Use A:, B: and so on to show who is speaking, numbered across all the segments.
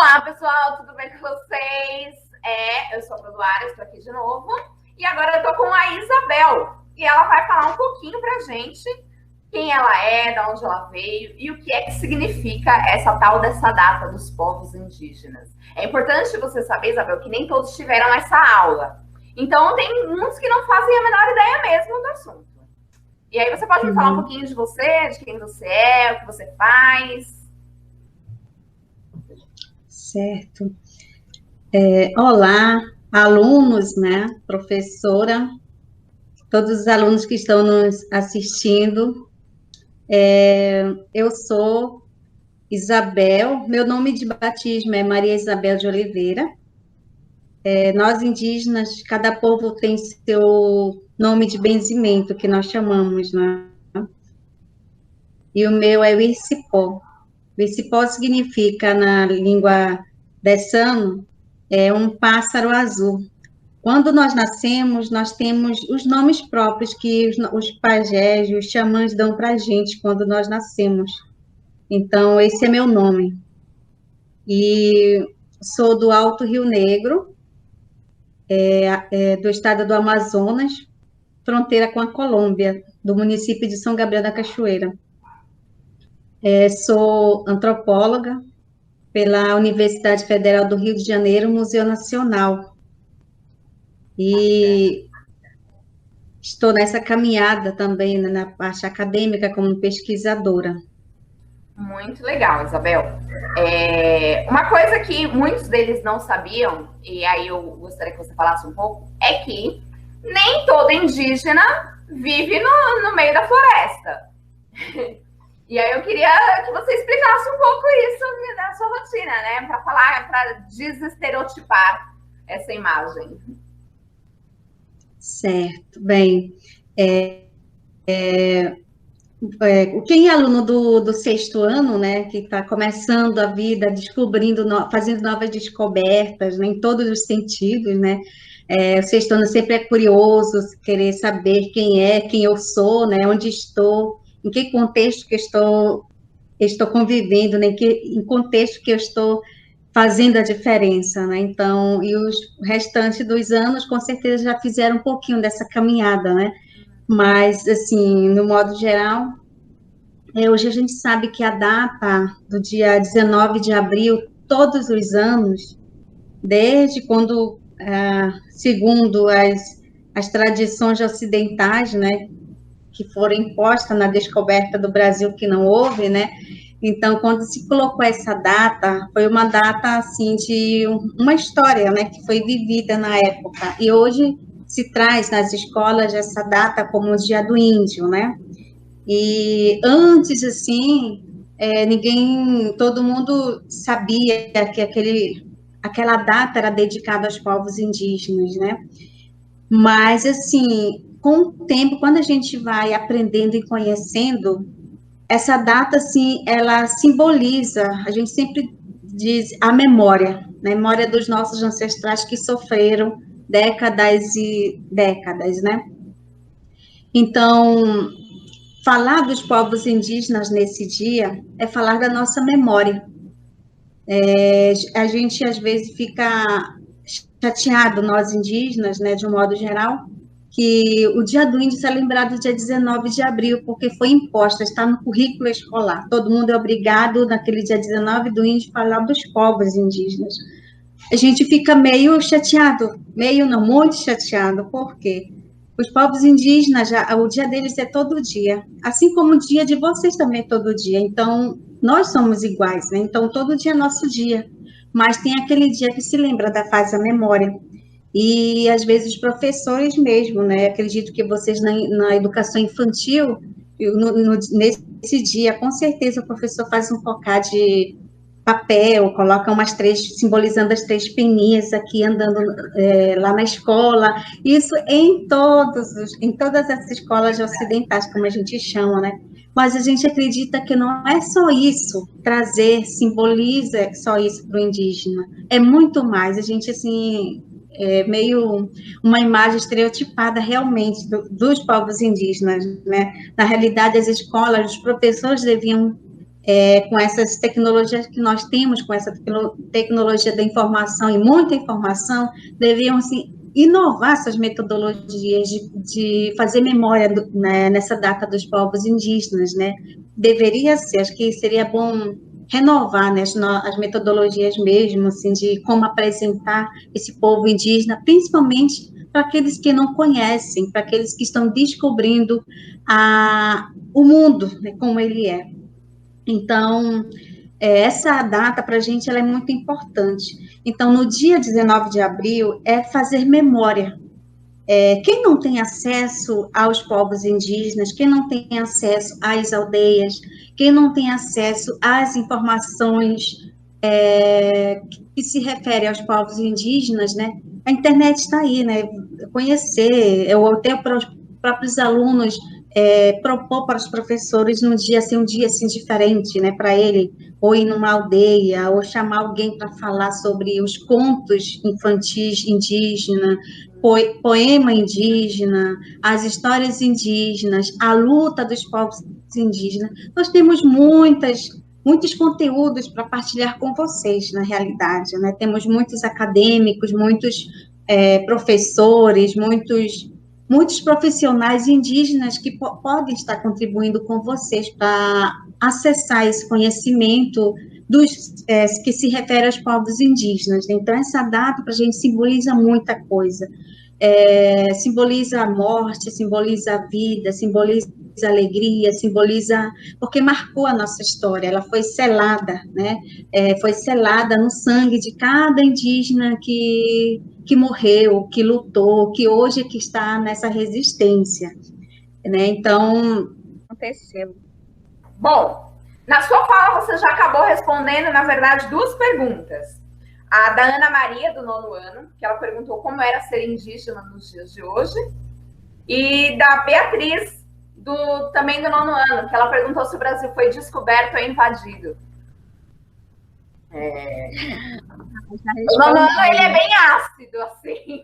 A: Olá, pessoal, tudo bem com vocês? Eu sou a Produara, estou aqui de novo. E agora eu estou com a Isabel. E ela vai falar um pouquinho pra gente quem ela é, de onde ela veio e o que é que significa essa tal dessa data dos povos indígenas. É importante você saber, Isabel, que nem todos tiveram essa aula. Então, tem muitos que não fazem a menor ideia mesmo do assunto. E aí você pode me falar um pouquinho de você, de quem você é, o que você faz?
B: Certo. Olá, alunos, né, professora, todos os alunos que estão nos assistindo. Eu sou Isabel, meu nome de batismo é Maria Isabel de Oliveira. Nós indígenas, cada povo tem seu nome de benzimento, que nós chamamos, né? E o meu é Wircipó. Wircipó significa, na língua dessano, um pássaro azul. Quando nós nascemos, nós temos os nomes próprios que os pajés, os xamãs dão para a gente quando nós nascemos. Então, esse é meu nome. E sou do Alto Rio Negro, do estado do Amazonas, fronteira com a Colômbia, do município de São Gabriel da Cachoeira. Sou antropóloga pela Universidade Federal do Rio de Janeiro, Museu Nacional. E estou nessa caminhada também, né, na parte acadêmica, como pesquisadora.
A: Muito legal, Isabel. Uma coisa que muitos deles não sabiam, e aí eu gostaria que você falasse um pouco, é que nem todo indígena vive no meio da floresta. E aí eu queria que você explicasse um pouco isso da sua rotina, né? Para desestereotipar essa imagem.
B: Certo, bem. Quem é aluno do sexto ano, né, que está começando a vida, descobrindo, fazendo novas descobertas, né, em todos os sentidos, né? O sexto ano sempre é curioso, querer saber quem eu sou, né, onde estou, em que contexto que estou convivendo, né, em contexto que eu estou fazendo a diferença, né? Então, e os restantes dos anos, com certeza, já fizeram um pouquinho dessa caminhada, né? Mas, assim, no modo geral, hoje a gente sabe que a data do dia 19 de abril, todos os anos, desde quando, segundo as tradições ocidentais, né, que foram impostas na descoberta do Brasil, que não houve, né? Então, quando se colocou essa data, foi uma data, assim, de uma história, né, que foi vivida na época. E hoje se traz nas escolas essa data como o Dia do Índio, né? E antes, assim, todo mundo sabia que aquela data era dedicada aos povos indígenas, né? Mas, assim, com o tempo, quando a gente vai aprendendo e conhecendo, essa data, assim, ela simboliza, a gente sempre diz, a memória dos nossos ancestrais que sofreram décadas e décadas, né? Então, falar dos povos indígenas nesse dia é falar da nossa memória. A gente, às vezes, fica chateado, nós indígenas, né, de um modo geral, que o Dia do Índio é lembrado dia 19 de abril, porque foi imposta, está no currículo escolar. Todo mundo é obrigado, naquele dia 19 do Índio, falar dos povos indígenas. A gente fica meio chateado, meio não, muito chateado, por quê? Os povos indígenas, o dia deles é todo dia, assim como o dia de vocês também é todo dia. Então, nós somos iguais, né? Então, todo dia é nosso dia. Mas tem aquele dia que se lembra faz a memória. E, às vezes, os professores mesmo, né? Acredito que vocês, na educação infantil, nesse dia, com certeza, o professor faz um cocá de papel, coloca umas três, simbolizando as três peninhas aqui andando lá na escola. Isso em todas as escolas ocidentais, como a gente chama, né? Mas a gente acredita que não é só isso, simboliza só isso para o indígena. É muito mais. A gente, assim, meio uma imagem estereotipada realmente dos povos indígenas, né? Na realidade, as escolas, os professores deviam com essas tecnologias que nós temos, com essa tecnologia da informação e muita informação, deveriam, assim, inovar essas metodologias de fazer memória né, nessa data dos povos indígenas, né? Deveria ser, acho que seria bom renovar, né, as metodologias mesmo, assim, de como apresentar esse povo indígena, principalmente para aqueles que não conhecem, para aqueles que estão descobrindo o mundo, né, como ele é. Então, essa data para a gente ela é muito importante. Então, no dia 19 de abril é fazer memória. Quem não tem acesso aos povos indígenas, quem não tem acesso às aldeias, quem não tem acesso às informações que se refere aos povos indígenas, né? A internet está aí, né? Conhecer, eu até para os próprios alunos propor para os professores um dia assim diferente, né? Para ele ou ir numa aldeia ou chamar alguém para falar sobre os contos infantis indígenas, poema indígena, as histórias indígenas, a luta dos povos indígenas. Nós temos muitos conteúdos para partilhar com vocês, na realidade, né? Temos muitos acadêmicos, muitos professores, muitos profissionais indígenas que podem estar contribuindo com vocês para acessar esse conhecimento que se refere aos povos indígenas. Então, essa data para a gente simboliza muita coisa. Simboliza a morte, simboliza a vida, simboliza a alegria, simboliza, porque marcou a nossa história, ela foi selada, né? Foi selada no sangue de cada indígena que morreu, que lutou, que hoje é que está nessa resistência, né? Então,
C: aconteceu.
A: Bom, na sua fala você já acabou respondendo, na verdade, duas perguntas. A da Ana Maria, do 9º ano, que ela perguntou como era ser indígena nos dias de hoje. E da Beatriz, também do 9º ano, que ela perguntou se o Brasil foi descoberto ou invadido. O 9º ano, ele é bem ácido, assim,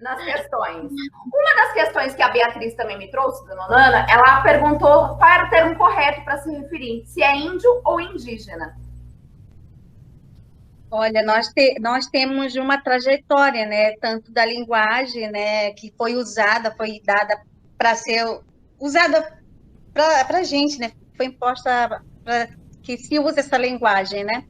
A: nas questões. Uma das questões que a Beatriz também me trouxe, do 9º ano, ela perguntou qual era o termo correto para se referir, se é índio ou indígena.
C: Olha, nós temos uma trajetória, né, tanto da linguagem, né, que foi dada para ser usada para a gente, né, foi imposta para que se use essa linguagem, né,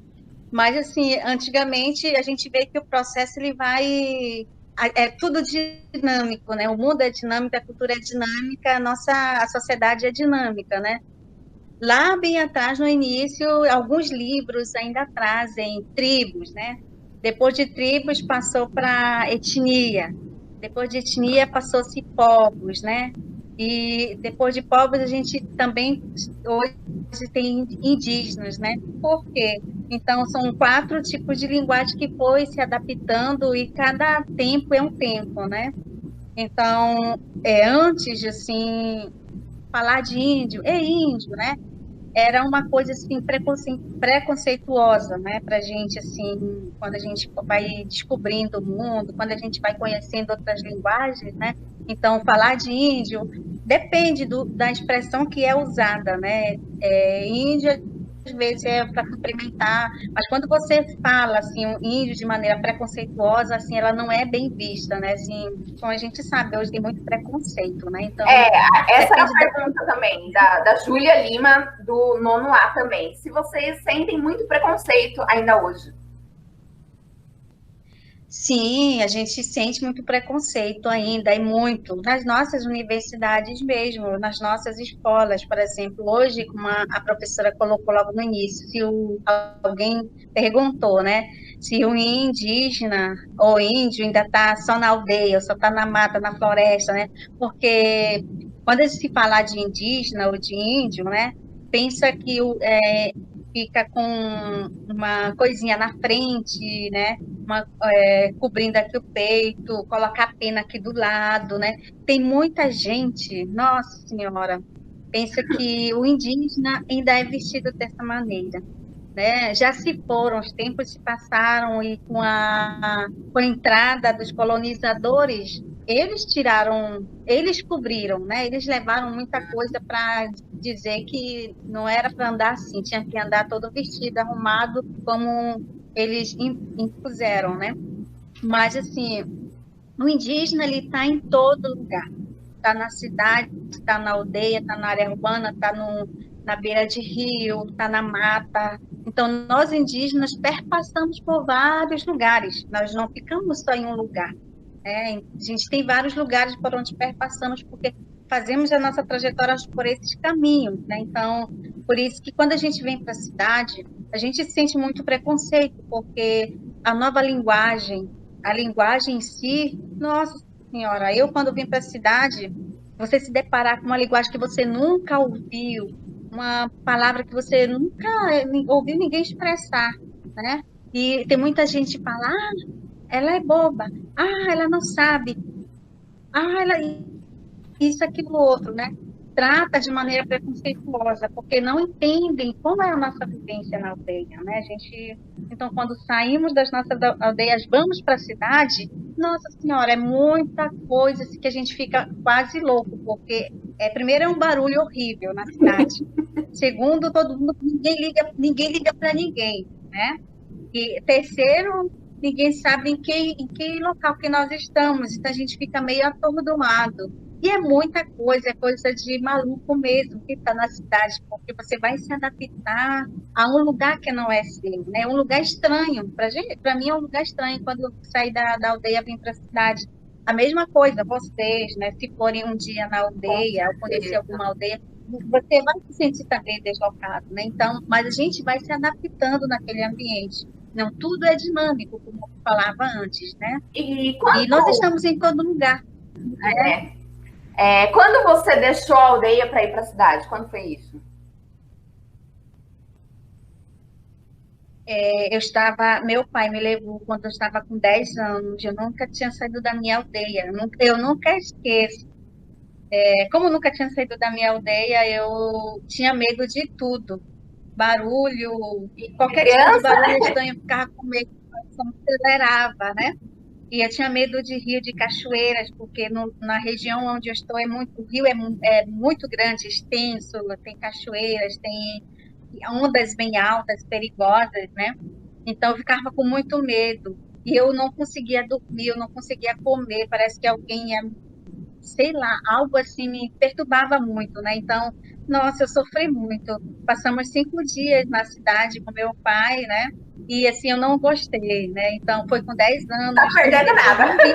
C: mas, assim, antigamente a gente vê que o processo, ele vai, é tudo dinâmico, né, o mundo é dinâmico, a cultura é dinâmica, a sociedade é dinâmica, né. Lá bem atrás, no início, alguns livros ainda trazem tribos, né? Depois de tribos, passou para etnia. Depois de etnia, passou-se povos, né? E depois de povos, a gente também hoje tem indígenas, né? Por quê? Então, são 4 tipos de linguagem que foi se adaptando e cada tempo é um tempo, né? Então, antes, assim, falar de índio, né? Era uma coisa assim preconceituosa, né, para a gente, assim, quando a gente vai descobrindo o mundo, quando a gente vai conhecendo outras linguagens, né? Então, falar de índio depende da expressão que é usada, né? Índio às vezes é para cumprimentar, mas quando você fala assim um índio de maneira preconceituosa, assim, ela não é bem vista, né? Assim, como a gente sabe, hoje tem muito preconceito, né? Então,
A: essa é a pergunta também da Júlia Lima, do 9º A também. Se vocês sentem muito preconceito ainda hoje?
C: Sim, a gente sente muito preconceito ainda, e muito, nas nossas universidades mesmo, nas nossas escolas, por exemplo, hoje, como a professora colocou logo no início, se alguém perguntou, né, se o indígena ou índio ainda está só na aldeia, ou só está na mata, na floresta, né, porque quando se fala de indígena ou de índio, né, pensa que fica com uma coisinha na frente, né, cobrindo aqui o peito, colocar a pena aqui do lado, né? Tem muita gente, nossa senhora, pensa que o indígena ainda é vestido dessa maneira, né? Já se foram, os tempos se passaram e com a entrada dos colonizadores, eles cobriram, né? Eles levaram muita coisa para dizer que não era para andar assim, tinha que andar todo vestido, arrumado, como eles impuseram, né? Mas, assim, o indígena, ele está em todo lugar. Está na cidade, está na aldeia, está na área urbana, está na beira de rio, está na mata. Então, nós indígenas perpassamos por vários lugares, nós não ficamos só em um lugar. A gente tem vários lugares por onde perpassamos, porque fazemos a nossa trajetória por esses caminhos, né? Então, por isso que quando a gente vem para a cidade, a gente sente muito preconceito, porque a nova linguagem, a linguagem em si, nossa senhora, eu quando vim para a cidade, você se deparar com uma linguagem que você nunca ouviu, uma palavra que você nunca ouviu ninguém expressar, né? E tem muita gente que fala, ela é boba, ela não sabe, ela isso, aquilo, outro, né? Trata de maneira preconceituosa, porque não entendem como é a nossa vivência na aldeia, né? Então, quando saímos das nossas aldeias, vamos para a cidade, nossa senhora, é muita coisa assim, que a gente fica quase louco, porque primeiro é um barulho horrível na cidade, segundo, todo mundo, ninguém liga para ninguém, né? E terceiro, ninguém sabe em que local que nós estamos, então a gente fica meio atordoado. E é muita coisa, é coisa de maluco mesmo que está na cidade, porque você vai se adaptar a um lugar que não é seu, né? Um lugar estranho. Para mim é um lugar estranho quando eu saí da aldeia e vim para a cidade. A mesma coisa, vocês, né? Se forem um dia na aldeia, ou conhecer alguma aldeia, você vai se sentir também deslocado, né? Então, mas a gente vai se adaptando naquele ambiente. Não tudo é dinâmico, como eu falava antes, né?
A: E
C: nós estamos em todo lugar. Né?
A: Quando você deixou a aldeia para ir para a cidade? Quando foi isso?
C: Meu pai me levou quando eu estava com 10 anos, eu nunca tinha saído da minha aldeia, eu nunca esqueço. Como eu nunca tinha saído da minha aldeia, eu tinha medo de tudo, barulho, qualquer tipo de barulho estranho, eu ficava com medo, o coração acelerava, né? E eu tinha medo de rio, de cachoeiras, porque na região onde eu estou o rio é muito grande, extenso, tem cachoeiras, tem ondas bem altas, perigosas, né? Então eu ficava com muito medo. E eu não conseguia dormir, eu não conseguia comer, parece que alguém ia, sei lá, algo assim me perturbava muito, né? Então, nossa, eu sofri muito. Passamos 5 dias na cidade com meu pai, né? E assim, eu não gostei, né? Então, foi com 10 anos.
A: Não tá perdendo nada.
C: Eu não vi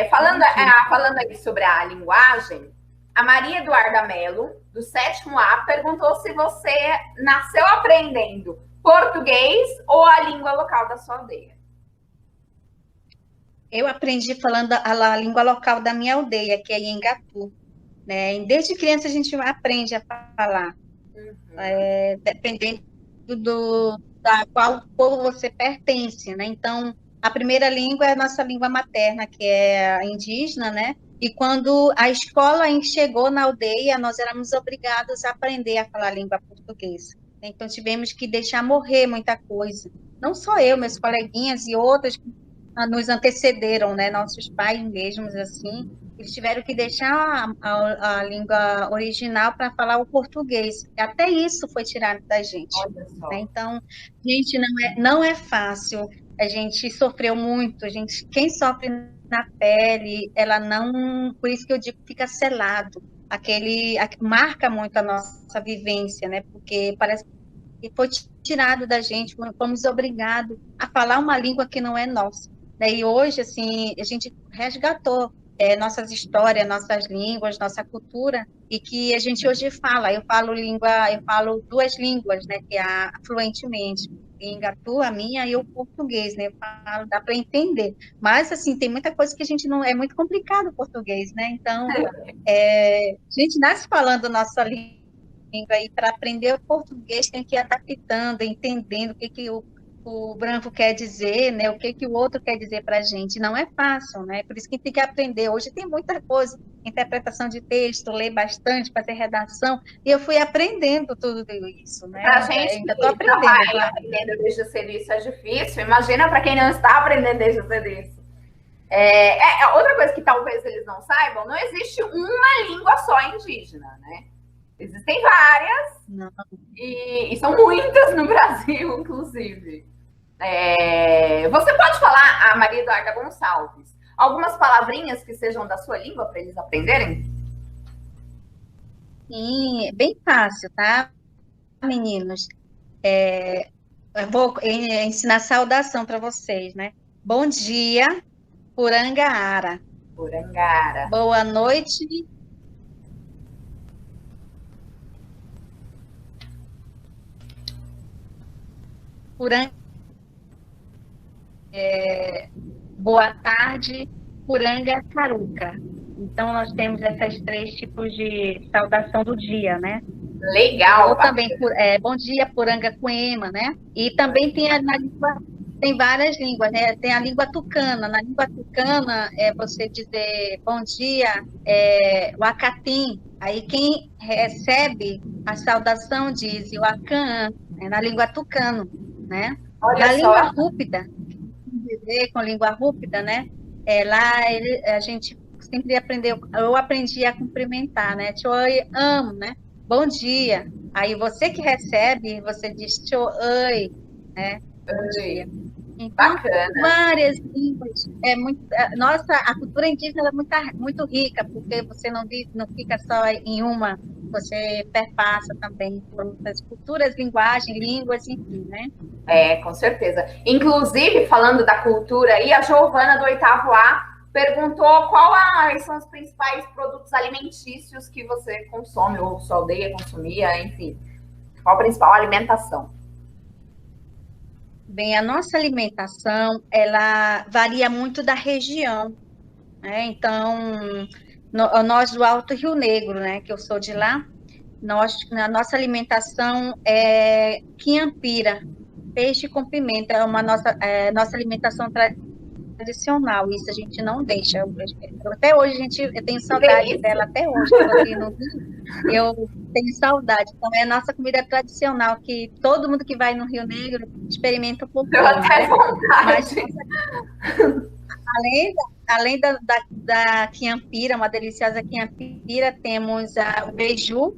C: mais.
A: Falando aqui sobre a linguagem, a Maria Eduarda Mello, do 7º A, perguntou se você nasceu aprendendo português ou a língua local da sua aldeia.
C: Eu aprendi falando a língua local da minha aldeia, que é Iengatu, né? E desde criança a gente aprende a falar, dependendo da qual povo você pertence, né? Então, a primeira língua é a nossa língua materna, que é a indígena, né? E quando a escola chegou na aldeia, nós éramos obrigados a aprender a falar a língua portuguesa. Então, tivemos que deixar morrer muita coisa. Não só eu, meus coleguinhas e outras nos antecederam, né? Nossos pais mesmos, assim, eles tiveram que deixar a língua original para falar o português. Até isso foi tirado da gente. Né? Então, gente, não é fácil. A gente sofreu muito. Quem sofre na pele, ela não... Por isso que eu digo que fica selado. Marca muito a nossa vivência, né? Porque parece que foi tirado da gente, fomos obrigados a falar uma língua que não é nossa. E hoje, assim, a gente resgatou nossas histórias, nossas línguas, nossa cultura, e que a gente hoje fala. Eu falo 2 línguas, né, que é fluentemente. Ingatu, a minha, e o português, né, eu falo, dá para entender. Mas, assim, tem muita coisa que a gente não... É muito complicado o português, né? Então, a gente nasce falando nossa língua, e para aprender o português tem que ir adaptando, entendendo o que o branco quer dizer, né? O que o outro quer dizer para a gente. Não é fácil, né? Por isso que tem que aprender. Hoje tem muita coisa interpretação de texto, ler bastante, fazer redação, e eu fui aprendendo tudo isso, né?
A: Pra gente
C: Ainda
A: que
C: estou
A: está
C: aprendendo.
A: aprendendo desde cedo isso é difícil, imagina para quem não está aprendendo desde cedo isso. Outra coisa que talvez eles não saibam, não existe uma língua só indígena, né? Existem várias, e são muitas no Brasil, inclusive. Você pode falar, a Maria Eduarda Gonçalves, algumas palavrinhas que sejam da sua língua para eles aprenderem?
C: Sim, bem fácil, tá, meninos? Eu vou ensinar saudação para vocês, né? Bom dia, Purangaara.
A: Porangara.
C: Boa noite. Boa tarde, Puranga Caruca. Então, nós temos esses 3 tipos de saudação do dia, né?
A: Legal.
C: Ou também, bom dia, Puranga Cuema, né? E também tem tem várias línguas, né? Tem a língua tucana. Na língua tucana, você dizer bom dia, Wakatim. Aí, quem recebe a saudação diz Wakan, na língua tucano, né?
A: Olha
C: Na
A: só.
C: língua rúpida, com língua rúpida, né? Lá a gente sempre aprendeu, eu aprendi a cumprimentar, né? Oi, amo, né? Bom dia. Aí você que recebe, você diz oi, né? Bom dia. Então,
A: bacana.
C: Várias línguas. Nossa, a cultura indígena é muito rica, porque você não fica só em uma, você perpassa também por outras culturas, linguagem, línguas, enfim, né?
A: Com certeza. Inclusive, falando da cultura, aí a Giovana do 8º A perguntou quais são os principais produtos alimentícios que você consome, ou sua aldeia consumia, enfim. Qual a principal alimentação?
C: Bem, a nossa alimentação, ela varia muito da região, né? Então, nós do Alto Rio Negro, né, que eu sou de lá, a nossa alimentação é quiampira, peixe com pimenta, é nossa alimentação tradicional, isso a gente não deixa. Até hoje, eu tenho saudade dela, até hoje, quando eu aqui no Rio, eu tenho saudade. Então, é a nossa comida tradicional, que todo mundo que vai no Rio Negro experimenta um pouquinho.
A: Eu até vontade.
C: Mas, além da quiampira, uma deliciosa quiampira, temos o beiju,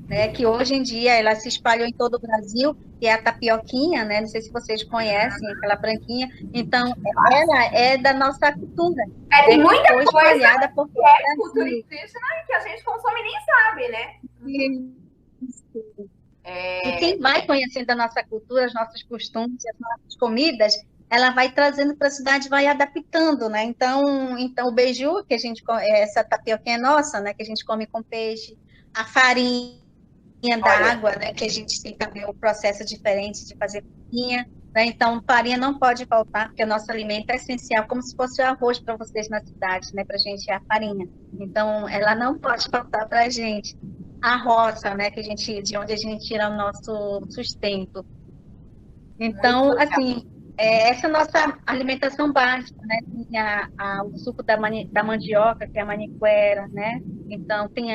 C: né, que hoje em dia ela se espalhou em todo o Brasil, que é a tapioquinha, né? Não sei se vocês conhecem, aquela branquinha. Então, ela é da nossa cultura.
A: Tem muita coisa
C: espalhada por
A: que é cultura indígena que a gente consome e nem sabe, né?
C: E quem vai conhecendo a nossa cultura, os nossos costumes, as nossas comidas, ela vai trazendo para a cidade, vai adaptando, né? Então o beiju, que a gente essa tapioquinha nossa, né? Que a gente come com peixe, a farinha da água, né? Que a gente tem também o processo diferente de fazer farinha, né? Então farinha não pode faltar, porque o nosso alimento é essencial, como se fosse o arroz para vocês na cidade, né? Para a gente é a farinha. Então ela não pode faltar para a gente. A roça, né? De onde a gente tira o nosso sustento. Então, assim, essa é a nossa alimentação básica, né? Tem o suco da mandioca, que é a manicuera, né? Então, tem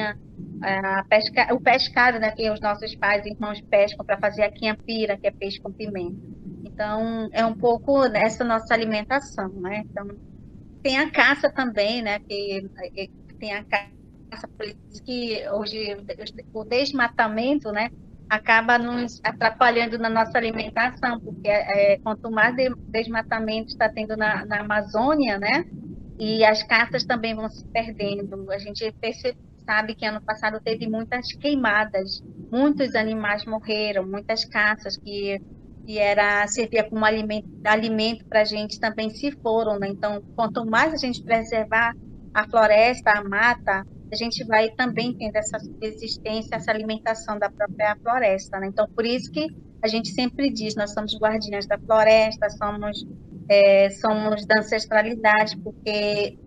C: o pescado, né? Que os nossos pais e irmãos pescam para fazer a quiampira, que é peixe com pimenta. Então, é um pouco essa nossa alimentação, né? Então, tem a caça também, né? Que tem a caça, por isso que hoje o desmatamento, né? Acaba nos atrapalhando na nossa alimentação, porque quanto mais desmatamento está tendo na Amazônia, né? E as caças também vão se perdendo. A gente sabe que ano passado teve muitas queimadas, muitos animais morreram, muitas caças que servia como alimento para a gente também se foram, né? Então, quanto mais a gente preservar a floresta, a mata, a gente vai também tendo essa existência, essa alimentação da própria floresta, né? Então, por isso que a gente sempre diz, nós somos guardiãs da floresta, somos da ancestralidade, porque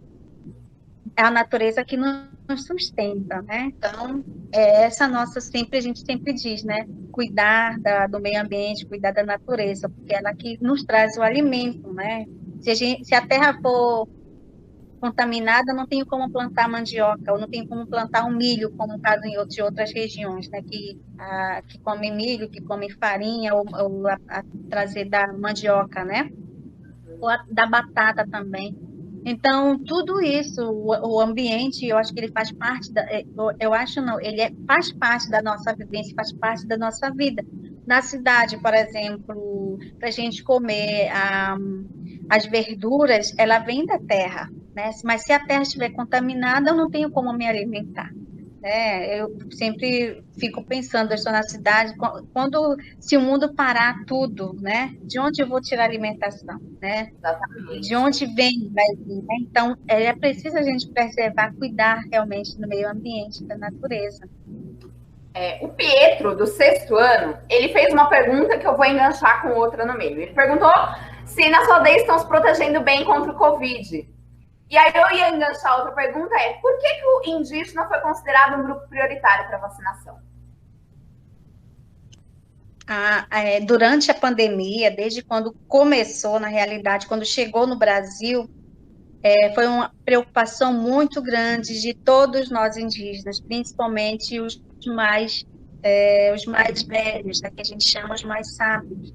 C: é a natureza que nos sustenta, né? Então, essa nossa a gente sempre diz, né? Cuidar do meio ambiente, cuidar da natureza, porque ela que nos traz o alimento, né? Se a terra for contaminada, não tenho como plantar mandioca, ou não tenho como plantar um milho, como o caso em outras regiões, né, que comem milho, que comem farinha, ou trazer da mandioca, né, ou da batata também. Então, tudo isso, o ambiente, eu acho que ele faz parte eu acho não, faz parte da nossa vivência, faz parte da nossa vida. Na cidade, por exemplo, para a gente comer as verduras, ela vem da terra, né? Mas se a terra estiver contaminada, eu não tenho como me alimentar. Eu sempre fico pensando, eu estou na cidade, se o mundo parar tudo, né? De onde eu vou tirar alimentação, né?
A: Exatamente.
C: De onde vai vir, né? Então, é preciso a gente preservar, cuidar realmente do meio ambiente, da natureza.
A: O Pietro, do 6º ano, ele fez uma pergunta que eu vou enganchar com outra no meio. Ele perguntou se na sua aldeia estão se protegendo bem contra o Covid. E aí eu ia enganchar outra pergunta, por que o indígena foi considerado um grupo prioritário para vacinação?
C: Durante a pandemia, desde quando começou, na realidade, quando chegou no Brasil, foi uma preocupação muito grande de todos nós indígenas, principalmente os mais velhos, né, que a gente chama os mais sábios,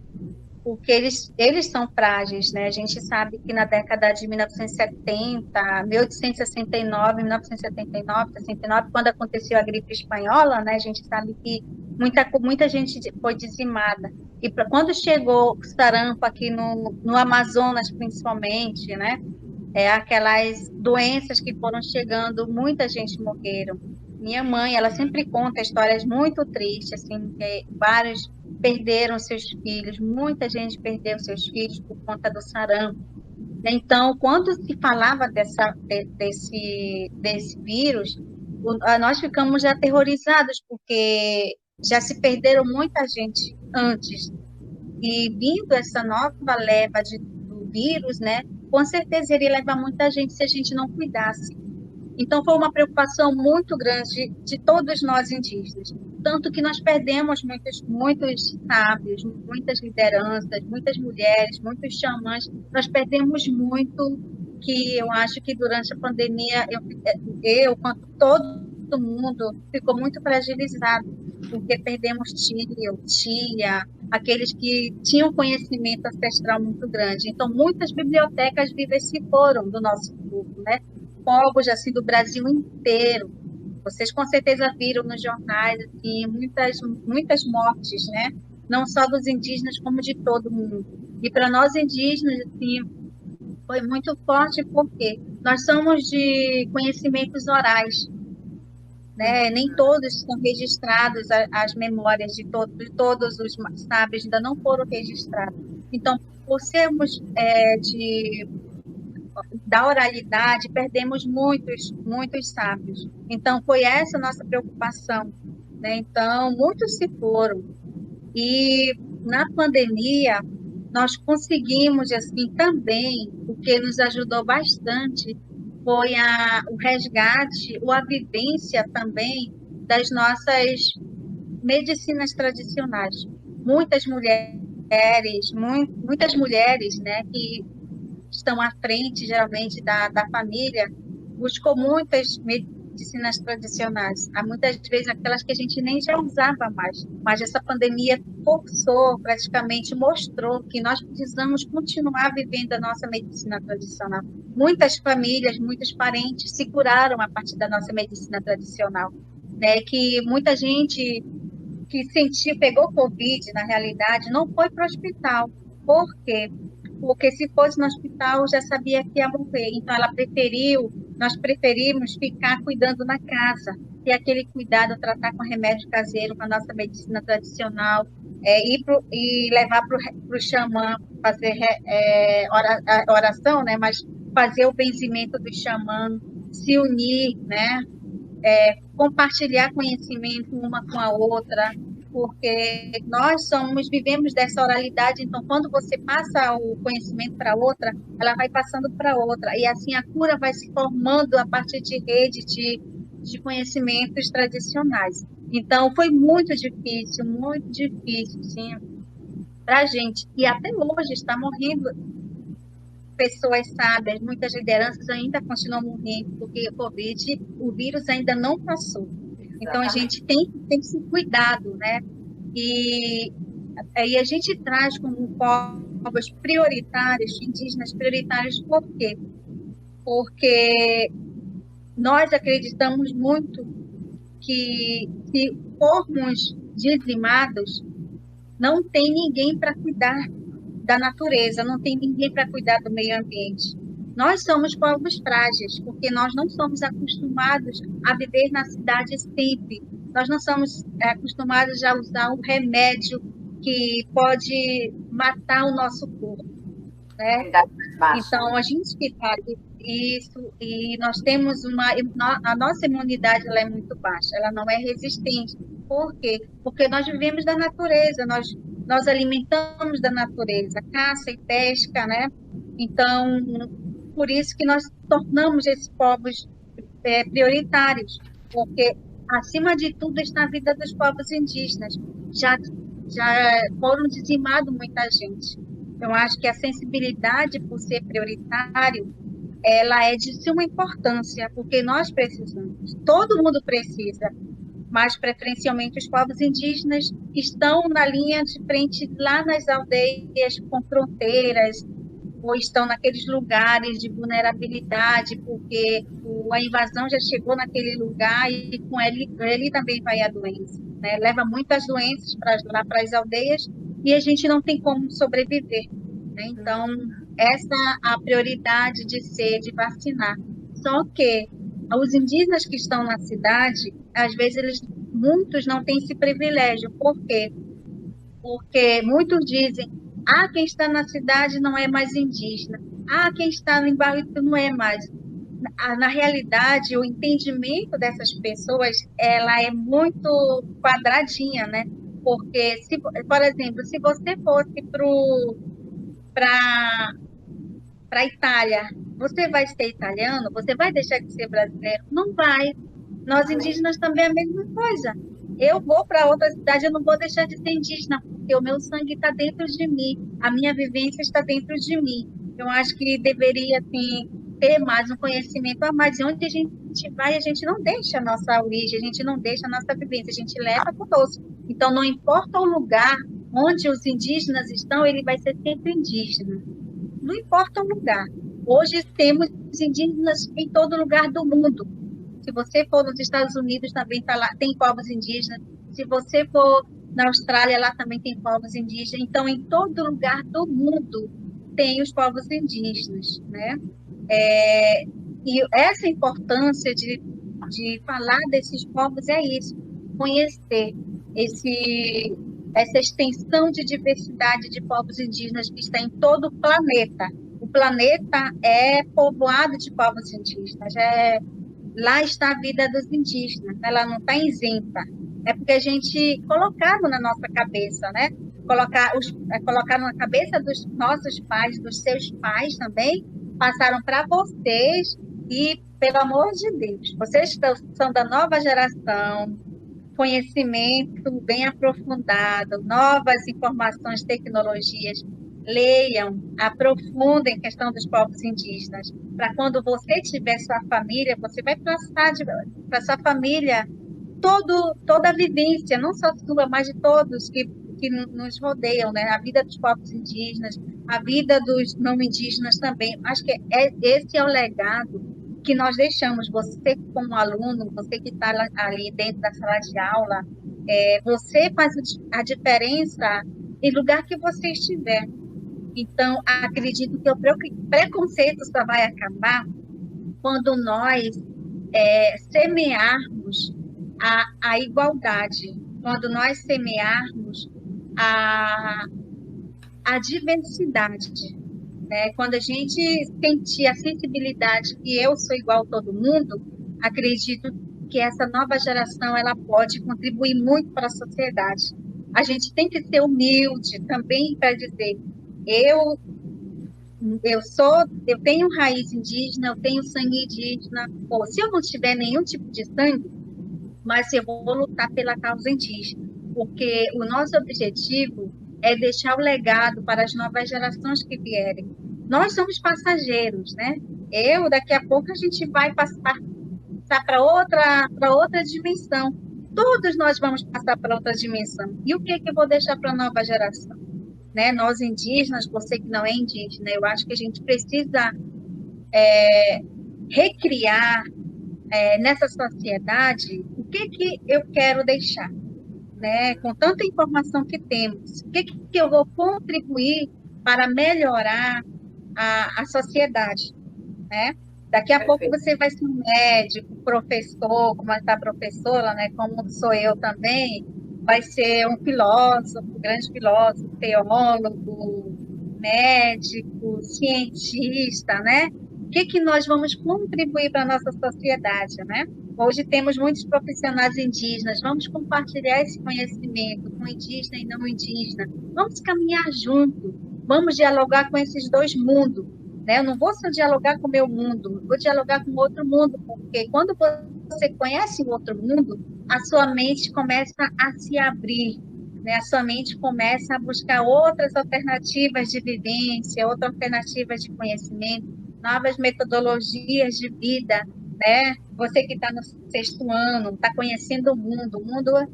C: porque eles são frágeis, né? A gente sabe que na década de 1970, 1869, 1979, 69, quando aconteceu a gripe espanhola, né? A gente sabe que muita gente foi dizimada. E quando chegou o sarampo aqui no Amazonas, principalmente, né? Aquelas doenças que foram chegando, muita gente morreram. Minha mãe, ela sempre conta histórias muito tristes, assim, que vários perderam seus filhos, muita gente perdeu seus filhos por conta do sarampo. Então, quando se falava desse vírus, nós ficamos aterrorizados, porque já se perderam muita gente antes. E vindo essa nova leva do vírus, né, com certeza iria levar muita gente se a gente não cuidasse. Então, foi uma preocupação muito grande de todos nós indígenas. Tanto que nós perdemos muitos sábios, muitas lideranças, muitas mulheres, muitos xamãs. Nós perdemos muito, que eu acho que durante a pandemia, quanto todo mundo, ficou muito fragilizado, porque perdemos tio, tia, aqueles que tinham conhecimento ancestral muito grande. Então, muitas bibliotecas vivas se foram do nosso povo, né? Povos assim do Brasil inteiro. Vocês com certeza viram nos jornais assim, muitas mortes, né? Não só dos indígenas como de todo mundo. E para nós indígenas assim, foi muito forte porque nós somos de conhecimentos orais, né? Nem todos estão registrados, as memórias de todos os sábios ainda não foram registrados. Então, por sermos da oralidade, perdemos muitos sábios. Então, foi essa a nossa preocupação, né? Então, muitos se foram. E na pandemia, nós conseguimos, assim, também, o que nos ajudou bastante foi o resgate, ou a vivência também das nossas medicinas tradicionais. Muitas mulheres, né, que estão à frente, geralmente, da família, buscou muitas medicinas tradicionais. Há muitas vezes aquelas que a gente nem já usava mais, mas essa pandemia forçou, praticamente mostrou que nós precisamos continuar vivendo a nossa medicina tradicional. Muitas famílias, muitos parentes se curaram a partir da nossa medicina tradicional, né? Que muita gente que pegou Covid, na realidade, não foi para o hospital. Por quê? Porque se fosse no hospital, já sabia que ia morrer. Então, nós preferimos ficar cuidando na casa, ter aquele cuidado, tratar com remédio caseiro, com a nossa medicina tradicional, e levar para o xamã, fazer oração, né? Mas fazer o benzimento do xamã, se unir, né? Compartilhar conhecimento uma com a outra, porque nós vivemos dessa oralidade, então quando você passa o conhecimento para outra, ela vai passando para outra, e assim a cura vai se formando a partir de rede de conhecimentos tradicionais. Então foi muito difícil, sim, para a gente, e até hoje está morrendo pessoas sábias, muitas lideranças ainda continuam morrendo, porque o Covid, o vírus ainda não passou. Então, a gente tem esse cuidado, né? E a gente traz como povos prioritários, indígenas prioritários, por quê? Porque nós acreditamos muito que, se formos dizimados, não tem ninguém para cuidar da natureza, não tem ninguém para cuidar do meio ambiente. Nós somos povos frágeis, porque nós não somos acostumados a viver na cidade sempre. Nós não somos acostumados a usar um remédio que pode matar o nosso corpo, né? Então, a gente que faz isso, e nós temos a nossa imunidade, ela é muito baixa, ela não é resistente. Por quê? Porque nós vivemos da natureza, nós alimentamos da natureza, caça e pesca, né? Então, por isso que nós tornamos esses povos prioritários, porque, acima de tudo, está a vida dos povos indígenas. Já foram dizimados muita gente. Eu acho que a sensibilidade, por ser prioritário, ela é de suma importância, porque nós precisamos, todo mundo precisa, mas preferencialmente os povos indígenas estão na linha de frente, lá nas aldeias com fronteiras, ou estão naqueles lugares de vulnerabilidade, porque a invasão já chegou naquele lugar e com ele também vai a doença, né? Leva muitas doenças lá para as aldeias e a gente não tem como sobreviver, né? Então, essa é a prioridade de vacinar. Só que os indígenas que estão na cidade, às vezes muitos não têm esse privilégio. Por quê? Porque muitos dizem: quem está na cidade não é mais indígena. Quem está no Barrito não é mais. Na realidade, o entendimento dessas pessoas, ela é muito quadradinha, né? Porque, por exemplo, se você fosse para a Itália, você vai ser italiano? Você vai deixar de ser brasileiro? Não vai. Nós indígenas também é a mesma coisa. Eu vou para outra cidade, eu não vou deixar de ser indígena, porque o meu sangue está dentro de mim, a minha vivência está dentro de mim. Eu acho que deveria, assim, ter mais um conhecimento. Mas onde a gente vai, a gente não deixa a nossa origem, a gente não deixa a nossa vivência, a gente leva conosco. Então, não importa o lugar onde os indígenas estão, ele vai ser sempre indígena. Não importa o lugar. Hoje temos indígenas em todo lugar do mundo. Se você for nos Estados Unidos, também tá lá, tem povos indígenas. Se você for na Austrália, lá também tem povos indígenas. Então, em todo lugar do mundo tem os povos indígenas, né? E essa importância de falar desses povos é isso, conhecer essa extensão de diversidade de povos indígenas que está em todo o planeta. O planeta é povoado de povos indígenas, lá está a vida dos indígenas, ela não está isenta. É porque a gente colocaram na nossa cabeça, né? Colocaram na cabeça dos nossos pais, dos seus pais também, passaram para vocês e, pelo amor de Deus, vocês são da nova geração, conhecimento bem aprofundado, novas informações, tecnologias. Leiam, aprofundem a questão dos povos indígenas, para quando você tiver sua família, você vai passar para sua família toda a vivência, não só sua, mas de todos que nos rodeiam, né? A vida dos povos indígenas, a vida dos não indígenas também. Acho que esse é o legado que nós deixamos. Você, como aluno, você que está ali dentro da sala de aula, você faz a diferença em lugar que você estiver. Então, acredito que o preconceito só vai acabar quando nós semearmos a igualdade, quando nós semearmos a diversidade, né? Quando a gente sentir a sensibilidade que eu sou igual a todo mundo, acredito que essa nova geração ela pode contribuir muito para a sociedade. A gente tem que ser humilde também para dizer: eu tenho raiz indígena, eu tenho sangue indígena. Ou se eu não tiver nenhum tipo de sangue, mas eu vou lutar pela causa indígena, porque o nosso objetivo é deixar o legado para as novas gerações que vierem. nós somos passageiros, né? Daqui a pouco, a gente vai passar para outra dimensão. Todos nós vamos passar para outra dimensão. E o que eu vou deixar para a nova geração? Né? Nós indígenas, você que não é indígena, eu acho que a gente precisa recriar nessa sociedade o que eu quero deixar, né? Com tanta informação que temos, o que eu vou contribuir para melhorar a sociedade, né? Daqui a pouco você vai ser um médico, professor, como está a professora, né? Como sou eu também, vai ser um filósofo, grande filósofo, teólogo, médico, cientista, né? O que nós vamos contribuir para a nossa sociedade, né? Hoje temos muitos profissionais indígenas, vamos compartilhar esse conhecimento com indígena e não indígena, vamos caminhar junto, vamos dialogar com esses dois mundos, né? Eu não vou só dialogar com o meu mundo, vou dialogar com outro mundo, porque quando você conhece o outro mundo, a sua mente começa a se abrir, né? A sua mente começa a buscar outras alternativas de vivência, outras alternativas de conhecimento, novas metodologias de vida, né? Você que está no 6º ano, está conhecendo o mundo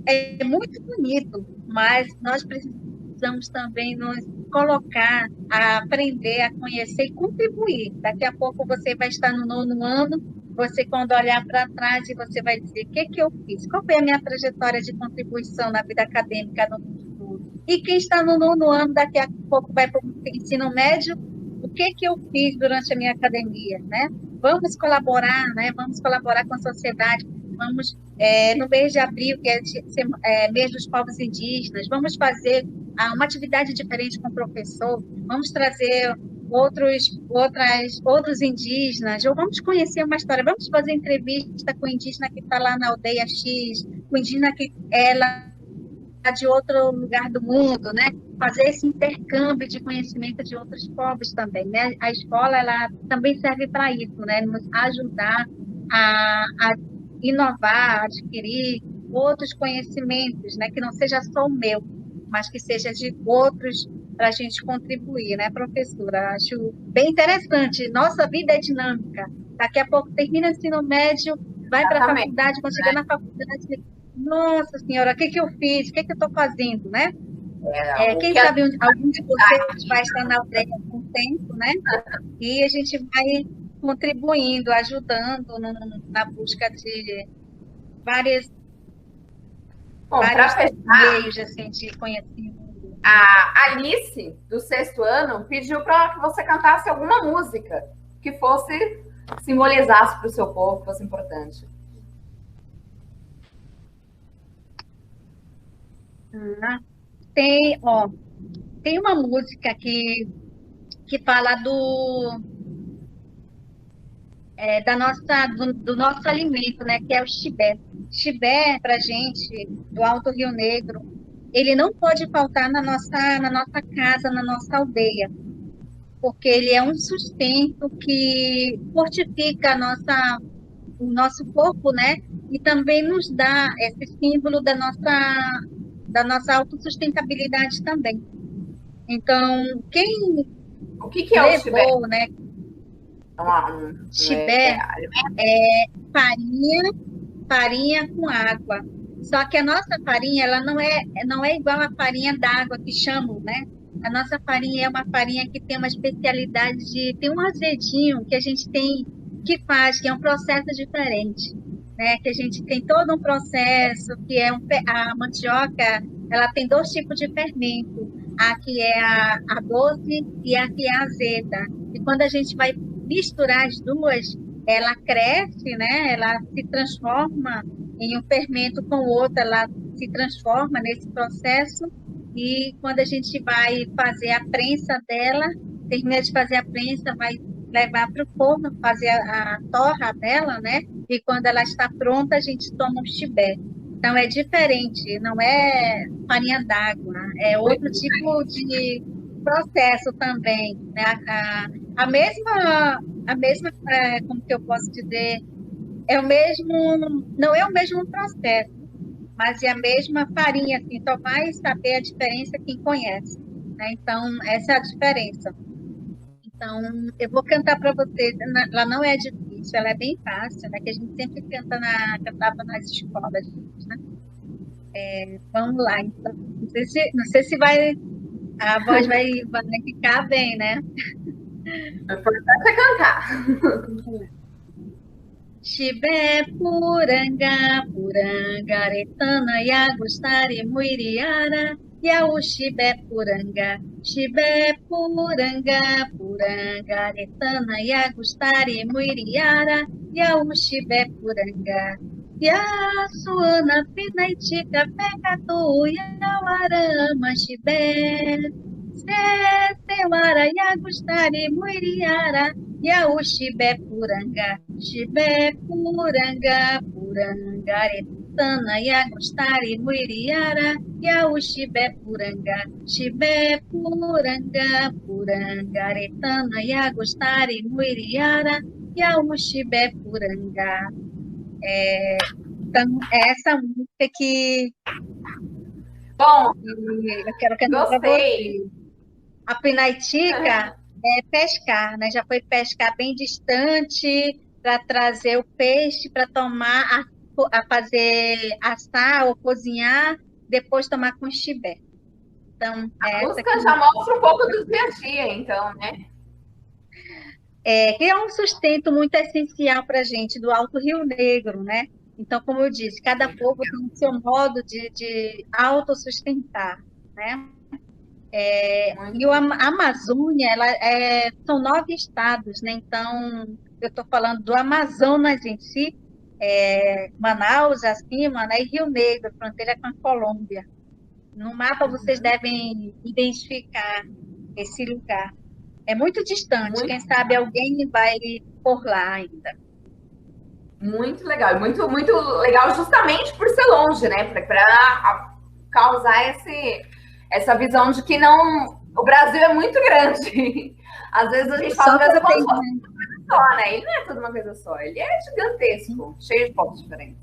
C: é muito bonito, mas nós precisamos também nos colocar, a aprender, a conhecer e contribuir. Daqui a pouco você vai estar no 9º ano, você quando olhar para trás, você vai dizer, o que eu fiz? Qual foi a minha trajetória de contribuição na vida acadêmica no futuro? E quem está no 9º ano, daqui a pouco vai para o ensino médio, o que eu fiz durante a minha academia, né? Vamos colaborar, né? Vamos colaborar com a sociedade. Vamos, no mês de abril, que é mês dos povos indígenas, vamos fazer uma atividade diferente com o professor, vamos trazer outros indígenas, ou vamos conhecer uma história, vamos fazer entrevista com o indígena que está lá na aldeia X, com o indígena que é lá de outro lugar do mundo, né? Fazer esse intercâmbio de conhecimento de outros povos também, né? A escola, ela também serve para isso, né? Nos ajudar a inovar, a adquirir outros conhecimentos, né? Que não seja só o meu, mas que seja de outros, para a gente contribuir, né, professora? Acho bem interessante. Nossa vida é dinâmica. Daqui a pouco termina o ensino médio, vai para a faculdade, quando chegar na faculdade, nossa senhora, o que eu fiz? O que eu estou fazendo, né? Quem sabe algum de vocês vai estar na aldeia com o tempo, né? E a gente vai contribuindo, ajudando na busca de vários meios assim, de conhecimento.
A: A Alice, do 6º ano, pediu para que você cantasse alguma música que fosse, simbolizasse para o seu povo, que fosse importante.
C: Tem uma música que fala do nosso alimento, né, que é o chibé. Chibé, para a gente, do Alto Rio Negro, ele não pode faltar na nossa casa, na nossa aldeia, porque ele é um sustento que fortifica o nosso corpo, né, e também nos dá esse símbolo da nossa autossustentabilidade também. Então,
A: o que é o chibé?
C: Né, chibé é farinha com água. Só que a nossa farinha, ela não é igual à farinha d'água que chamam, né? A nossa farinha é uma farinha que tem uma especialidade tem um azedinho que a gente tem, que é um processo diferente, né? Que a gente tem todo um processo, que é a mandioca, ela tem 2 tipos de fermento. A que é a doce e a que é a azeda. E quando a gente vai misturar as duas, ela cresce, né? Ela se transforma em um fermento com o outro, ela se transforma nesse processo, e quando a gente vai fazer a prensa dela, termina de fazer a prensa, vai levar para o forno, fazer a torra dela, né? E quando ela está pronta, a gente toma um chibé. Então, é diferente, não é farinha d'água, é outro tipo de processo também, né? A mesma, como que eu posso dizer, não é o mesmo processo, mas é a mesma farinha, assim, só vai saber a diferença quem conhece, né? Então, essa é a diferença. Então, eu vou cantar para vocês. Ela não é difícil, ela é bem fácil, né? Que a gente sempre cantava nas escolas, né? Vamos lá, então. Não sei se a voz vai ficar bem, né?
A: O importante é cantar.
C: Chibé, puranga, purangaretana, Iagustari, Muiriara, Yaú, chibé, puranga, purangaretana, Iagustari, Muiriara, Yaú, chibé, puranga, Yasuana, Pinaitica, Pecatu, Yauarama, chibé, Sewara, Iagustari, Muiriara, Yaú, chibé, puranga, purangaretana, Iagustari, Muiriara, Yaú, chibé, purangaretana, Iagustari, Muiriara, Yaú, chibé, puranga. Então, é essa música que
A: Bom,
C: eu quero cantar para
A: gostei.
C: você. A Pinaitica é pescar, né? Já foi pescar bem distante para trazer o peixe para tomar, a fazer assar ou cozinhar, depois tomar com chibé. Então,
A: A música já mostra um pouco do dia a dia, então, né?
C: Que é um sustento muito essencial para a gente do Alto Rio Negro, né? Então, como eu disse, cada povo tem o seu modo de autossustentar, né? E a Amazônia, são 9 estados, né? Então, eu estou falando do Amazonas em si, Manaus acima, né? E Rio Negro, fronteira com a Colômbia. No mapa vocês devem identificar esse lugar. É muito distante, quem sabe alguém vai por lá ainda.
A: Muito legal, muito, muito legal justamente por ser longe, né? Para causar essa visão de que não, o Brasil é muito grande. Às vezes a gente fala que o Brasil é como uma coisa só, né? Ele não é toda uma coisa só, ele é gigantesco, cheio de povos diferentes.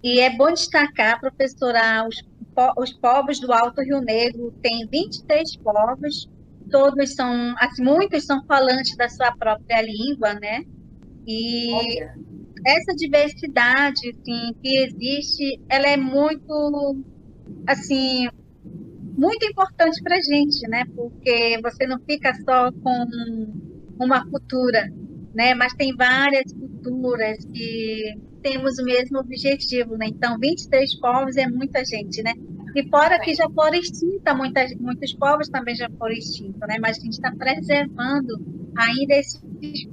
C: E é bom destacar, professora, os povos do Alto Rio Negro tem 23 povos, todos são, assim, muitos são falantes da sua própria língua, né? E essa diversidade, assim, que existe, ela é muito, assim, muito importante para a gente, né? Porque você não fica só com uma cultura, né? Mas tem várias culturas que temos o mesmo objetivo, né? Então, 23 povos é muita gente, né? E fora que já foram extinta, muitos povos também já foram extintos, né? Mas a gente está preservando ainda esses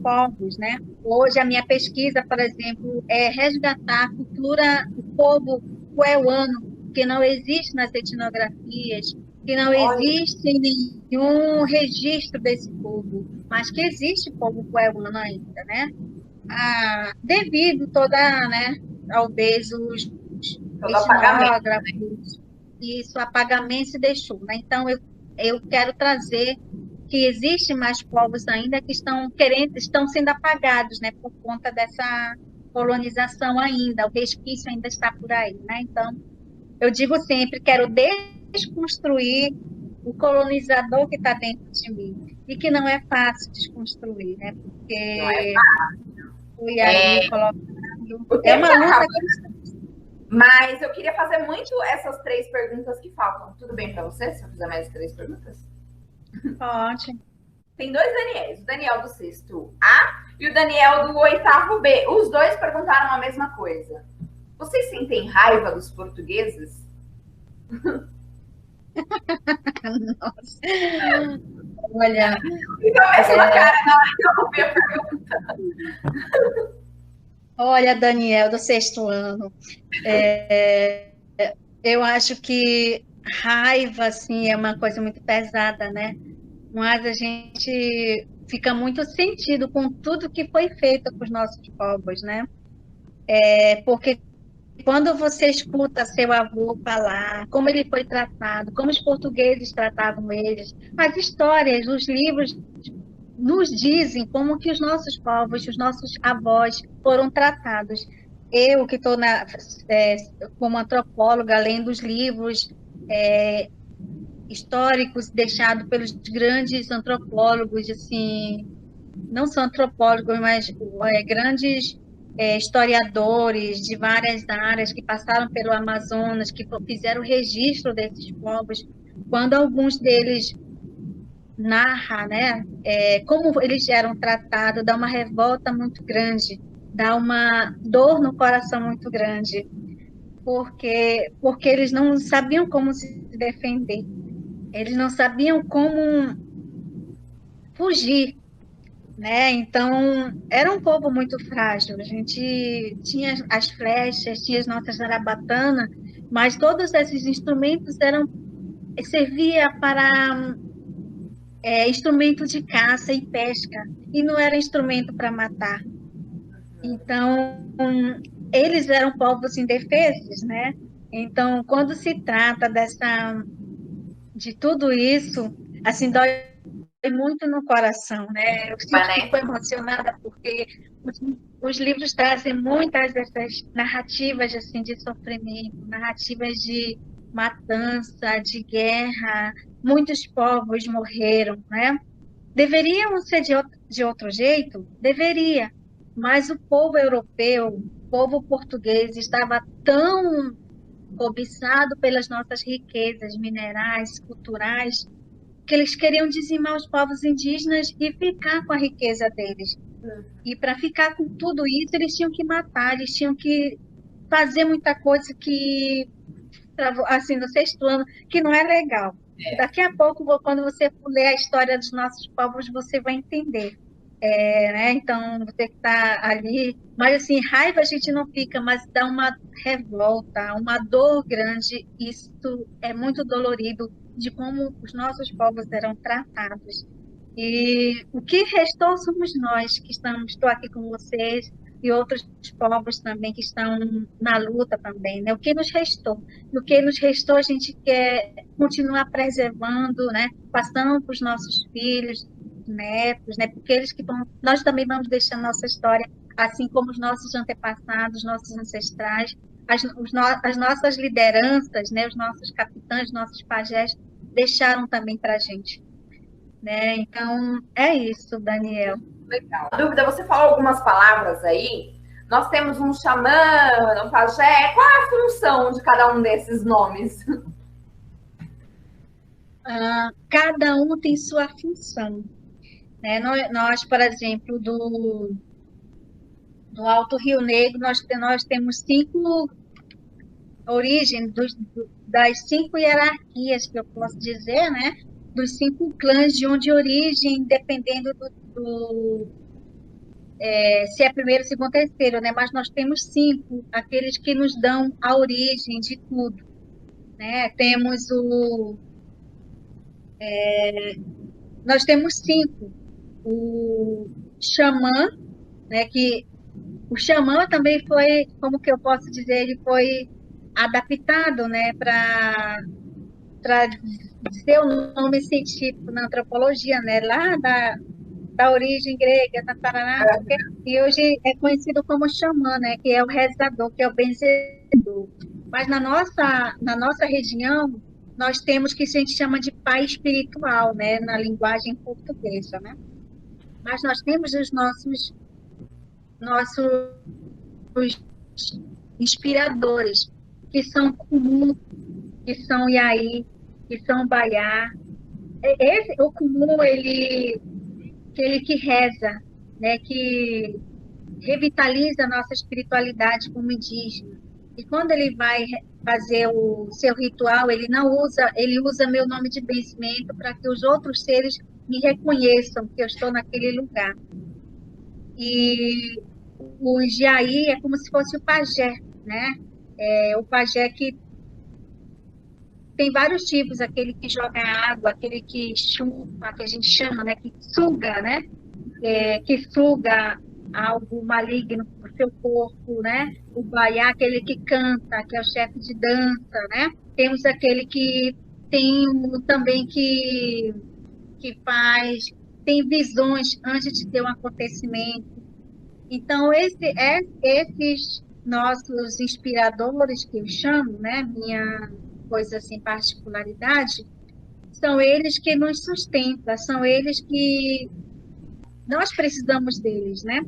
C: povos, né? Hoje a minha pesquisa, por exemplo, é resgatar a cultura do povo cueuano, que não existe nas etnografias, que não existe nenhum registro desse povo, mas que existe povo cueuano ainda, né? Devido talvez os etnógrafos, isso, apagamento se deixou, né? Então, eu quero trazer que existem mais povos ainda que estão sendo apagados, né? Por conta dessa colonização ainda, o resquício ainda está por aí, né? Então, eu digo sempre, quero desconstruir o colonizador que está dentro de mim, e que não é fácil desconstruir, né? Porque
A: não é fácil.
C: Fui aí colocando. É uma luta que...
A: Mas eu queria fazer muito essas 3 perguntas que faltam. Tudo bem para você se eu fizer mais 3 perguntas?
C: Pode.
A: Tem 2 Daniels, o Daniel do 6º A e o Daniel do 8º B. Os 2 perguntaram a mesma coisa. Vocês sentem raiva dos portugueses?
C: Nossa. Olha.
A: Então, essa cara na hora que eu ouvi a pergunta.
C: Olha, Daniel, do 6º ano. Eu acho que raiva, assim, é uma coisa muito pesada, né? Mas a gente fica muito sentido com tudo que foi feito com os nossos povos, né? Porque quando você escuta seu avô falar como ele foi tratado, como os portugueses tratavam eles, as histórias, os livros nos dizem como que os nossos povos, os nossos avós foram tratados. Eu, que estou como antropóloga, lendo os livros, históricos deixados pelos grandes antropólogos, assim, não são antropólogos, mas grandes historiadores de várias áreas que passaram pelo Amazonas, que fizeram registro desses povos, quando alguns deles narra, né, como eles eram tratados, dá uma revolta muito grande, dá uma dor no coração muito grande, porque eles não sabiam como se defender, eles não sabiam como fugir, né? Então, era um povo muito frágil. A gente tinha as flechas, tinha as nossas zarabatanas, mas todos esses instrumentos servia para instrumento de caça e pesca, e não era instrumento para matar. Então, eles eram povos indefesos, né? Então, quando se trata de tudo isso, assim, dói muito no coração, né? Eu sinto que estou emocionada porque os livros trazem muitas dessas narrativas assim de sofrimento, narrativas de matança, de guerra. Muitos povos morreram, né? Deveriam ser de outro jeito? Deveria, mas o povo europeu, o povo português estava tão cobiçado pelas nossas riquezas minerais, culturais, que eles queriam dizimar os povos indígenas e ficar com a riqueza deles. E para ficar com tudo isso, eles tinham que matar, eles tinham que fazer muita coisa que, assim, no sexto ano, que não é legal. Daqui a pouco, quando você ler a história dos nossos povos, você vai entender. Né? Então, você que está ali... Mas, assim, raiva a gente não fica, mas dá uma revolta, uma dor grande. Isso é muito dolorido, de como os nossos povos eram tratados. E o que restou somos nós, que estou aqui com vocês, e outros povos também que estão na luta também, né? O que nos restou? E o que nos restou a gente quer continuar preservando, né? Passando para os nossos filhos, netos, né? Porque nós também vamos deixar nossa história, assim como os nossos antepassados, nossos ancestrais, as nossas lideranças, né? Os nossos capitães, nossos pajés deixaram também para a gente. Né? Então, é isso, Daniel.
A: Legal. Dúvida, você falou algumas palavras aí. Nós temos um xamã, um pajé. Qual é a função de cada um desses nomes?
C: Cada um tem sua função. Né? Nós, por exemplo, do Alto Rio Negro, nós temos 5 origens, das 5 hierarquias, que eu posso dizer, né? Dos 5 clãs de onde origem, dependendo se é primeiro, segundo, terceiro, né? Mas nós temos 5, aqueles que nos dão a origem de tudo, né? Nós temos 5. O xamã, né? Que o xamã também foi, como que eu posso dizer, ele foi adaptado, né? Para ser o nome científico na antropologia, né? Lá da origem grega, e hoje é conhecido como xamã, né? Que é o rezador, que é o benzedor. Mas na nossa região, nós temos que a gente chama de pai espiritual, né? Na linguagem portuguesa, né? Mas nós temos os nossos inspiradores, que são Kumu, que são Yaí, que são Baiá. O Kumu, ele que reza, né, que revitaliza a nossa espiritualidade como indígena. E quando ele vai fazer o seu ritual, ele usa meu nome de benzimento para que os outros seres me reconheçam que eu estou naquele lugar. E o Jaí é como se fosse o pajé, né? O pajé que tem vários tipos, aquele que joga água, aquele que chupa, que a gente chama, né? Que suga, né? Que suga algo maligno para o seu corpo, né? O baiá, aquele que canta, que é o chefe de dança, né? Temos aquele que tem também que tem visões antes de ter um acontecimento. Então, esses nossos inspiradores, que eu chamo, né? Minha coisa assim, particularidade, são eles que nos sustentam, são eles que nós precisamos deles, né?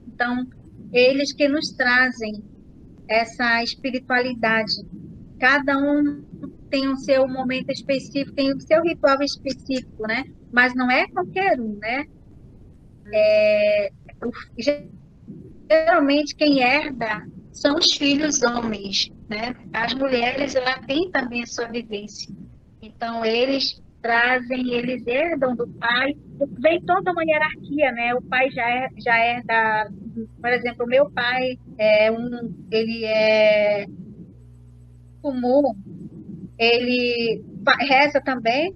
C: Então, eles que nos trazem essa espiritualidade. Cada um tem o seu momento específico, tem o seu ritual específico, né? Mas não é qualquer um, né? Geralmente quem herda são os filhos homens, né? As mulheres, ela têm também a sua vivência. Então, eles trazem, eles herdam do pai, vem toda uma hierarquia, né? O pai já herda, por exemplo, o meu pai ele é comum, ele reza também.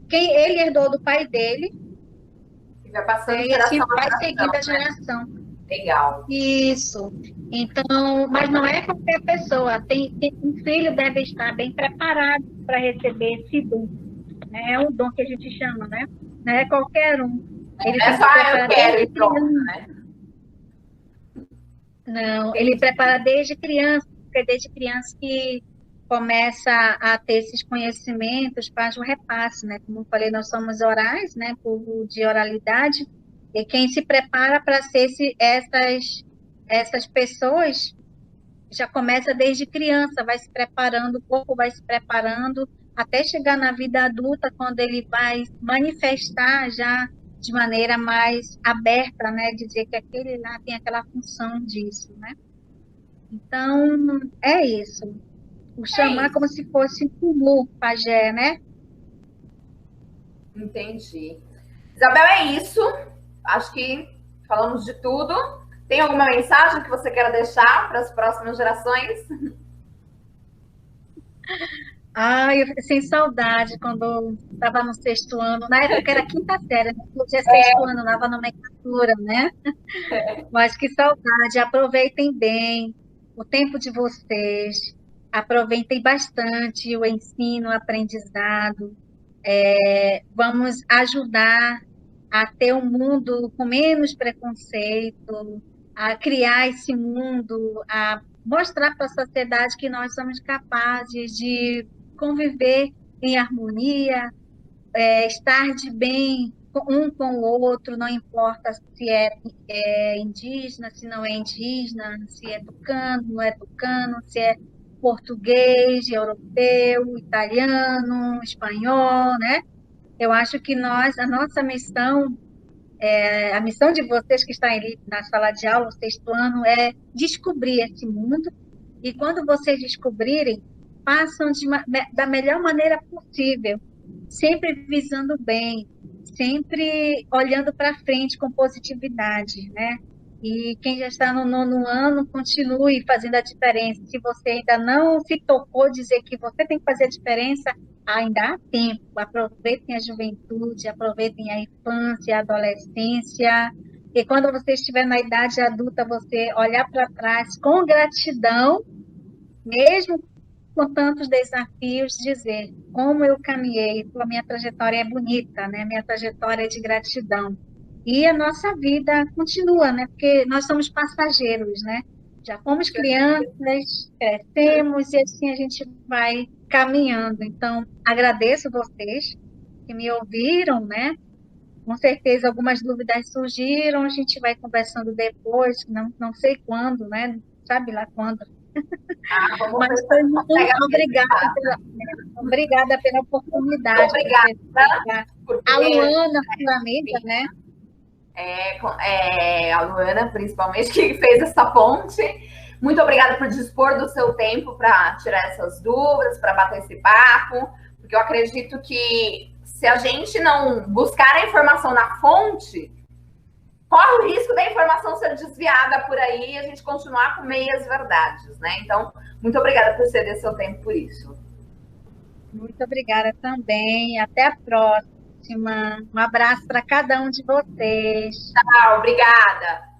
C: Quem ele herdou do pai dele,
A: E vai passando de
C: e assim
A: geração a
C: vai
A: geração,
C: seguindo a
A: né?
C: geração.
A: Legal.
C: Isso. Então, mas não é qualquer pessoa. Um filho deve estar bem preparado para receber esse dom. Né? É um dom que a gente chama, né? Não é qualquer um. Ele
A: Não é
C: tem
A: só
C: que
A: eu
C: preparar
A: quero
C: desde
A: e pronto,
C: criança.
A: né?
C: Não, ele prepara desde criança, porque é desde criança que começa a ter esses conhecimentos, faz o repasse, né? Como eu falei, nós somos orais, né? Povo de oralidade, e quem se prepara para ser essas pessoas já começa desde criança, vai se preparando, o corpo vai se preparando, até chegar na vida adulta, quando ele vai manifestar já de maneira mais aberta, né? Dizer que aquele lá tem aquela função disso, né? Então, é isso. O chamar como se fosse um tumor, pajé, né?
A: Entendi. Isabel, é isso. Acho que falamos de tudo. Tem alguma mensagem que você queira deixar para as próximas gerações?
C: Eu fiquei sem saudade quando estava no sexto ano. Na época era quinta série, hoje é sexto ano, estava nomenclatura, né? Mas que saudade. Aproveitem bem o tempo de vocês. Aproveitem bastante o ensino, o aprendizado. Vamos ajudar a ter um mundo com menos preconceito, a criar esse mundo, a mostrar para a sociedade que nós somos capazes de conviver em harmonia, estar de bem um com o outro, não importa se é indígena, se não é indígena, se é tucano, não é tucano, se é português, europeu, italiano, espanhol, né? Eu acho que a nossa missão, a missão de vocês que estão ali na sala de aula, o sexto ano, é descobrir esse mundo. E quando vocês descobrirem, façam da melhor maneira possível, sempre visando o bem, sempre olhando para frente com positividade, né? E quem já está no nono ano, continue fazendo a diferença. Se você ainda não se tocou dizer que você tem que fazer a diferença, ainda há tempo. Aproveitem a juventude, aproveitem a infância, a adolescência. E quando você estiver na idade adulta, você olhar para trás com gratidão, mesmo com tantos desafios, dizer como eu caminhei, a minha trajetória é bonita, né? Minha trajetória é de gratidão. E a nossa vida continua, né? Porque nós somos passageiros, né? Já fomos crianças, crescemos e assim a gente vai caminhando. Então, agradeço vocês que me ouviram, né? Com certeza algumas dúvidas surgiram, a gente vai conversando depois, não sei quando, né? Sabe lá quando. Mas foi muito obrigada pela oportunidade.
A: Obrigada.
C: A Luana, sua amiga, né?
A: A Luana, principalmente, que fez essa ponte. Muito obrigada por dispor do seu tempo para tirar essas dúvidas, para bater esse papo, porque eu acredito que se a gente não buscar a informação na fonte, corre o risco da informação ser desviada por aí e a gente continuar com meias verdades, né? Então, muito obrigada por ceder seu tempo por isso.
C: Muito obrigada também. Até a próxima. Um abraço para cada um de vocês.
A: Tchau, obrigada.